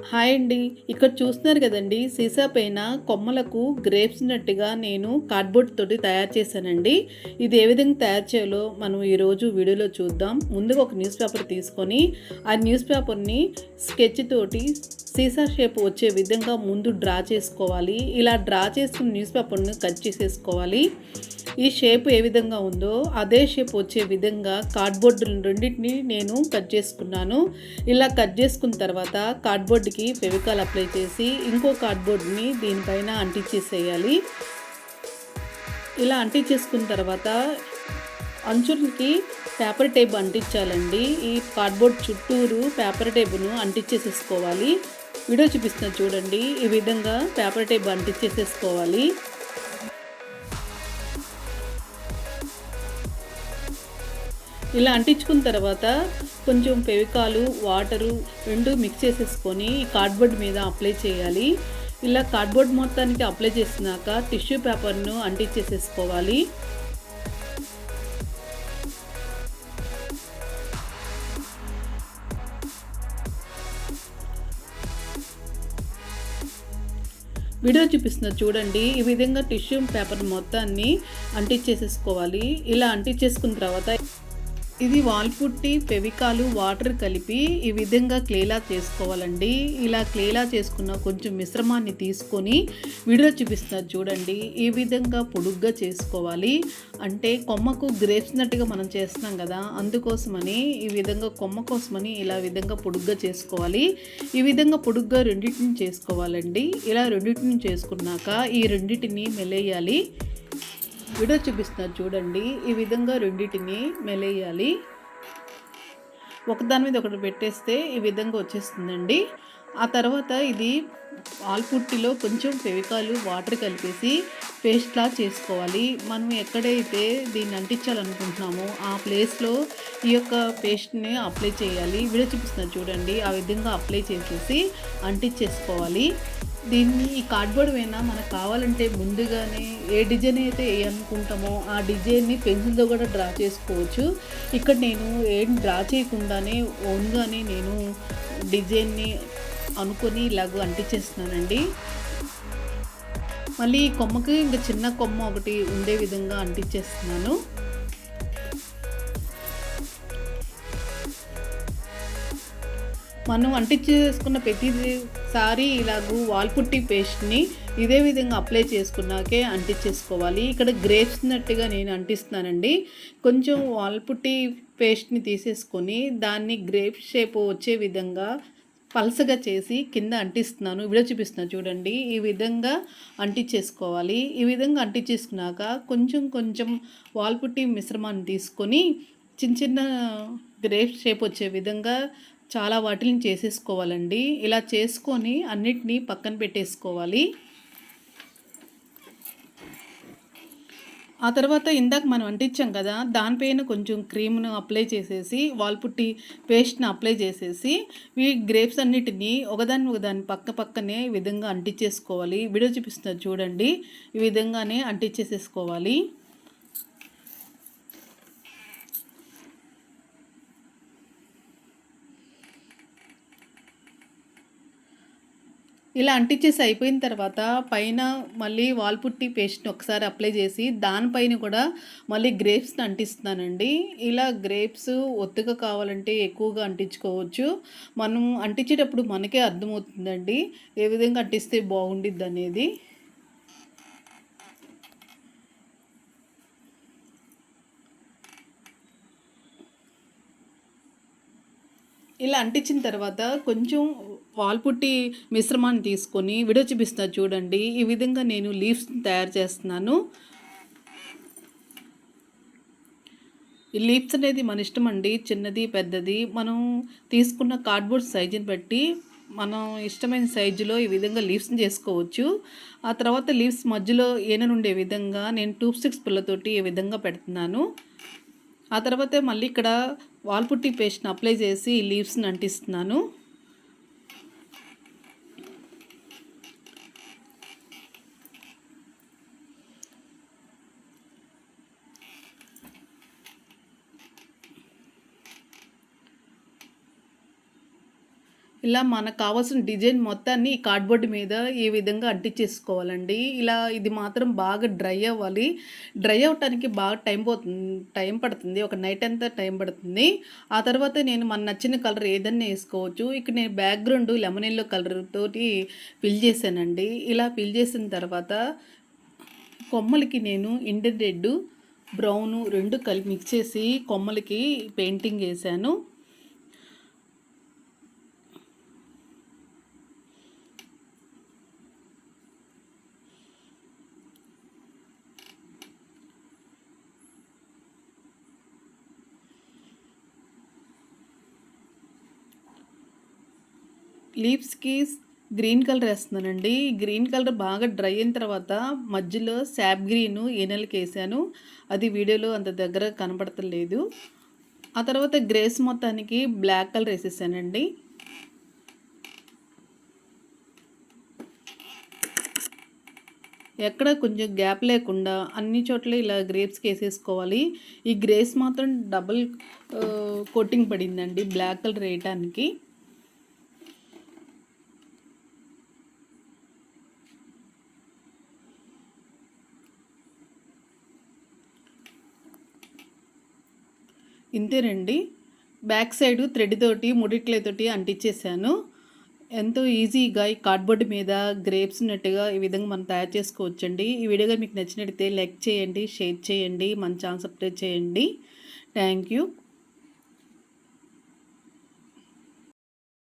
Hi అండి. ఇక్కడ చూస్తున్నారు కదండీ! సీసా పైన కొమ్మలకు గ్రేప్స్ నట్టుగా నేను కార్డ్‌బోర్డ్ తోటి తయారు చేశానండి. ఇది ఏ విధంగా తయారు చేయాలో మనం ఈరోజు వీడియోలో చూద్దాం. ముందుగా ఒక న్యూస్ పేపర్ తీసుకొని, ఆ న్యూస్ పేపర్‌ని స్కెచ్ తోటి సీసా షేప్ వచ్చే విధంగా ముందు డ్రా చేసుకోవాలి. ఇలా డ్రా చేసుకున్న న్యూస్ పేపర్‌ని కట్ చేసేసుకోవాలి. ఈ షేప్ ఏ విధంగా ఉందో అదే షేప్ వచ్చే విధంగా కార్డ్‌బోర్డ్ రెండింటిని నేను కట్ చేసుకున్నాను. ఇలా కట్ చేసుకున్న తర్వాత కార్డ్‌బోర్డ్‌కి ఫెవికాల్ అప్లై చేసి ఇంకో కార్డ్‌బోర్డ్‌ని దీనిపైన అంటించేసేయాలి. ఇలా అంటించేసుకున్న తర్వాత అంచులకి పేపర్ టేప్ అంటించాలండి. ఈ కార్డ్‌బోర్డ్ చుట్టూరు పేపర్ టేప్‌ను అంటించేసేసుకోవాలి. వీడియో చూపిస్తున్నా చూడండి. ఈ విధంగా పేపర్ టేప్ అంటించేసేసుకోవాలి. ఇలా అంటించుకున్న తర్వాత కొంచెం ఫెవికాలు, వాటరు 2 మిక్స్ చేసేసుకొని ఈ కార్డ్‌బోర్డ్ మీద అప్లై చేయాలి. ఇలా కార్డ్‌బోర్డ్ మొత్తానికి అప్లై చేసినాక టిష్యూ పేపర్‌ను అంటించేసేసుకోవాలి. వీడియో చూపిస్తున్నా చూడండి. ఈ విధంగా టిష్యూ పేపర్ మొత్తాన్ని అంటించేసేసుకోవాలి. ఇలా అంటించేసుకున్న తర్వాత ఇది వాల్ పుట్టి, ఫెవికాలు, వాటర్ కలిపి ఈ విధంగా క్లేలా చేసుకోవాలండి. ఇలా క్లేలా చేసుకున్న కొంచెం మిశ్రమాన్ని తీసుకొని వీడియో చూపిస్తున్నారు చూడండి. ఈ విధంగా పొడుగ్గా చేసుకోవాలి. అంటే కొమ్మకు గ్రేప్స్ నట్టుగా మనం చేస్తున్నాం కదా, అందుకోసమని ఈ విధంగా కొమ్మ కోసమని ఇలా విధంగా పొడుగ్గా చేసుకోవాలి. ఈ విధంగా పొడుగ్గా రెండింటిని చేసుకోవాలండి. ఇలా రెండింటిని చేసుకున్నాక ఈ రెండింటిని మెలేయాలి. వీడియో చూపిస్తున్నారు చూడండి. ఈ విధంగా రెండింటిని మెలేయాలి. ఒకదాని మీద ఒకటి పెట్టేస్తే ఈ విధంగా వచ్చేస్తుందండి. ఆ తర్వాత ఇది ఆల్పుట్టిలో కొంచెం ఫెవికాలు, వాటర్ కలిపేసి పేస్ట్లా చేసుకోవాలి. మనం ఎక్కడైతే దీన్ని అంటించాలనుకుంటున్నామో ఆ ప్లేస్లో ఈ యొక్క పేస్ట్ని అప్లై చేయాలి. వీడియో చూపిస్తున్నారు చూడండి. ఆ విధంగా అప్లై చేసేసి అంటించేసుకోవాలి. దీన్ని ఈ కార్డ్‌బోర్డ్ పైన మనకు కావాలంటే ముందుగానే ఏ డిజైన్ అయితే వేయాలనుకుంటామో ఆ డిజైన్ని పెన్సిల్‌తో కూడా డ్రా చేసుకోవచ్చు. ఇక్కడ నేను ఏం డ్రా చేయకుండానే ఓన్‌గానే నేను డిజైన్ని అనుకొని ఇలాగ అంటించేస్తున్నానండి. మళ్ళీ ఈ కొమ్మకి ఇంకా చిన్న కొమ్మ ఒకటి ఉండే విధంగా అంటించేస్తున్నాను. మనం అంటించేసుకున్న ప్రతిసారి ఇలాగూ వాల్పుట్టి పేస్ట్ని ఇదే విధంగా అప్లై చేసుకున్నాకే అంటించేసుకోవాలి. ఇక్కడ గ్రేప్స్ నట్టుగా నేను అంటిస్తున్నానండి. కొంచెం వాల్పుట్టి పేస్ట్ని తీసేసుకొని దాన్ని గ్రేప్ షేప్ వచ్చే విధంగా పలసగా చేసి కింద అంటిస్తున్నాను. వీడియో చూపిస్తున్నాను చూడండి. ఈ విధంగా అంటించేసుకోవాలి. ఈ విధంగా అంటించేసుకున్నాక కొంచెం కొంచెం వాల్పుట్టి మిశ్రమాన్ని తీసుకొని చిన్న చిన్న గ్రేప్ షేప్ వచ్చే విధంగా చాలా వాటిని చేసేసుకోవాలండి. ఇలా చేసుకొని అన్నిటినీ పక్కన పెట్టేసుకోవాలి. ఆ తర్వాత ఇందాక మనం అంటించాం కదా, దానిపైన కొంచెం క్రీమ్‌ను అప్లై చేసేసి వాల్పుట్టి పేస్ట్‌ని అప్లై చేసేసి ఈ గ్రేప్స్ అన్నిటిని ఒకదాన్ని పక్క పక్కనే ఈ విధంగా అంటించేసుకోవాలి. వీడియో చూపిస్తున్నారు చూడండి. ఈ విధంగానే అంటించేసేసుకోవాలి. ఇలా అంటించేసి అయిపోయిన తర్వాత పైన మళ్ళీ వాల్పుట్టి పేస్ట్ని ఒకసారి అప్లై చేసి దానిపైన కూడా మళ్ళీ గ్రేప్స్ని అంటిస్తున్నానండి. ఇలా గ్రేప్స్ ఒత్తుగా కావాలంటే ఎక్కువగా అంటించుకోవచ్చు. మనం అంటించేటప్పుడు మనకే అర్థమవుతుందండి ఏ విధంగా అంటిస్తే బాగుండిద్ది అనేది. ఇలా అంటించిన తర్వాత కొంచెం వాల్పుట్టి మిశ్రమాన్ని తీసుకొని వీడియో చూపిస్తున్నా చూడండి. ఈ విధంగా నేను లీవ్స్ని తయారు చేస్తున్నాను. ఈ లీవ్స్ అనేది మన ఇష్టం అండి. చిన్నది పెద్దది మనం తీసుకున్న కార్డ్‌బోర్డ్ సైజుని బట్టి మనం ఇష్టమైన సైజులో ఈ విధంగా లీవ్స్ని చేసుకోవచ్చు. ఆ తర్వాత లీవ్స్ మధ్యలో ఈనెనుండే విధంగా నేను టూబ్ స్టిక్స్ పుల్లతోటి ఈ విధంగా పెడుతున్నాను. ఆ తర్వాత మళ్ళీ ఇక్కడ వాల్పుట్టి పేస్ట్ని అప్లై చేసి లీవ్స్ని అంటిస్తున్నాను. ఇలా మనకు కావాల్సిన డిజైన్ మొత్తాన్ని ఈ కార్డ్‌బోర్డ్ మీద ఈ విధంగా అంటించేసుకోవాలండి. ఇది మాత్రం బాగా డ్రై అవ్వాలి. డ్రై అవ్వటానికి బాగా టైం పడుతుంది. ఒక నైట్ అంతా టైం పడుతుంది. ఆ తర్వాత నేను మన నచ్చిన కలర్ ఏదన్నా ఏసుకోవచ్చు. ఇక్కడ నేను బ్యాక్‌గ్రౌండ్ లెమన్ యెల్లో కలర్ తోటి ఫిల్ చేశానండి. ఇలా ఫిల్ చేసిన తర్వాత కొమ్మలకి నేను ఇండియన్ రెడ్, బ్రౌను 2 కలిపి మిక్స్ చేసి కొమ్మలకి పెయింటింగ్ ఏశాను. లీవ్స్‌కి గ్రీన్ కలర్ ఏస్తున్నానండి. గ్రీన్ కలర్ బాగా డ్రై అయిన తర్వాత మధ్యలో శాప్ గ్రీను ఈనెలకేసాను. అది వీడియోలో అంత దగ్గర కనపడతలేదు. ఆ తర్వాత గ్రేస్ మొత్తానికి బ్లాక్ కలర్ ఏసేసానండి. ఎక్కడ కొంచెం గ్యాప్ లేకుండా అన్ని చోట్ల ఇలా గ్రేప్స్‌కి ఏసేసుకోవాలి. ఈ గ్రేస్ మాత్రం డబుల్ కోటింగ్ పడిందండి బ్లాక్ కలర్ ఏయటానికి. ఇంతేనండి. బ్యాక్ సైడు థ్రెడ్ తోటి ముడిక్లేతోటి అంటించేసాను. ఎంతో ఈజీగా ఈ కార్డ్‌బోర్డ్ మీద గ్రేప్స్ ఉన్నట్టుగా ఈ విధంగా మనం తయారు చేసుకోవచ్చండి. ఈ వీడియో గాని మీకు నచ్చినట్టయితే లైక్ చేయండి, షేర్ చేయండి, మన ఛానల్ సబ్స్క్రైబ్ చేయండి. Thank you.